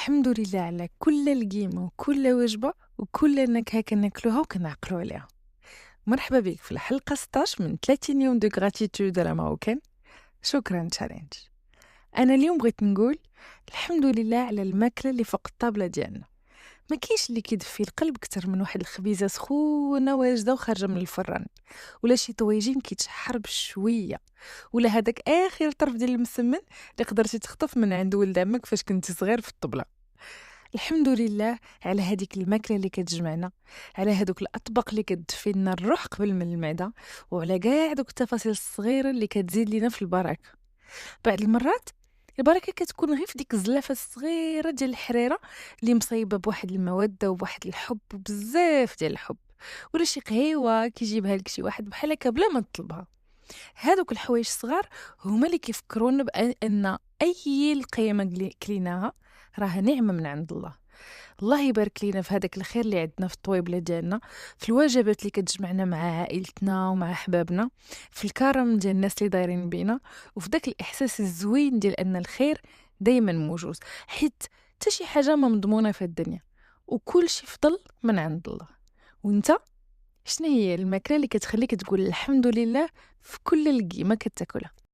الحمد لله على كل لقيمة وكل وجبة وكل نكهة كناكلوها وكنعقلو عليها. مرحبا بك في الحلقة 16 من 30 يوم دو غراتيتود على ماروكان. شكرا تشالنج. أنا اليوم بغيت نقول الحمد لله على الماكلة اللي فوق الطابلة ديالنا. ما كاينش اللي كيدفي القلب كتر من واحد الخبيزة سخونة واجدة وخارجة من الفران، ولا شي طويجين كيتشحر بشوية، ولا هذاك آخر طرف ديال المسمن اللي قدرتي تخطف من عند ولد عمك فاش كنتي صغير في الطبلة. الحمد لله على هذيك الماكله اللي كتجمعنا، على هذوك الاطباق اللي كتدفي لنا الروح قبل من المعده، وعلى كاع دوك التفاصيل الصغيره اللي كتزيد لينا في البركه. بعض المرات البركه كتكون غير في ديك الزلافه الصغيره ديال الحريره اللي مصايبه بواحد الموده وبواحد الحب وبزاف ديال الحب، ولا شي قهيوه كيجيبها لك شي واحد بحال هكا بلا ما تطلبها. هادوك الحوايج الصغار هما اللي كيفكرونا بان اي القيمه اللي كليناها راه نعمه من عند الله. الله يبارك لينا في هذاك الخير اللي عندنا في الطويبله ديالنا، في الوجبات اللي كتجمعنا مع عائلتنا ومع احبابنا، في الكرم ديال الناس اللي دايرين بينا، وفي داك الاحساس الزوين ديال ان الخير دايما موجود، حيت حتى شي حاجه ما مضمونه في الدنيا، وكل شي فضل من عند الله. وانت شنو هي الماكله اللي كتخليك تقول الحمد لله في كل لقيمه كتاكلها؟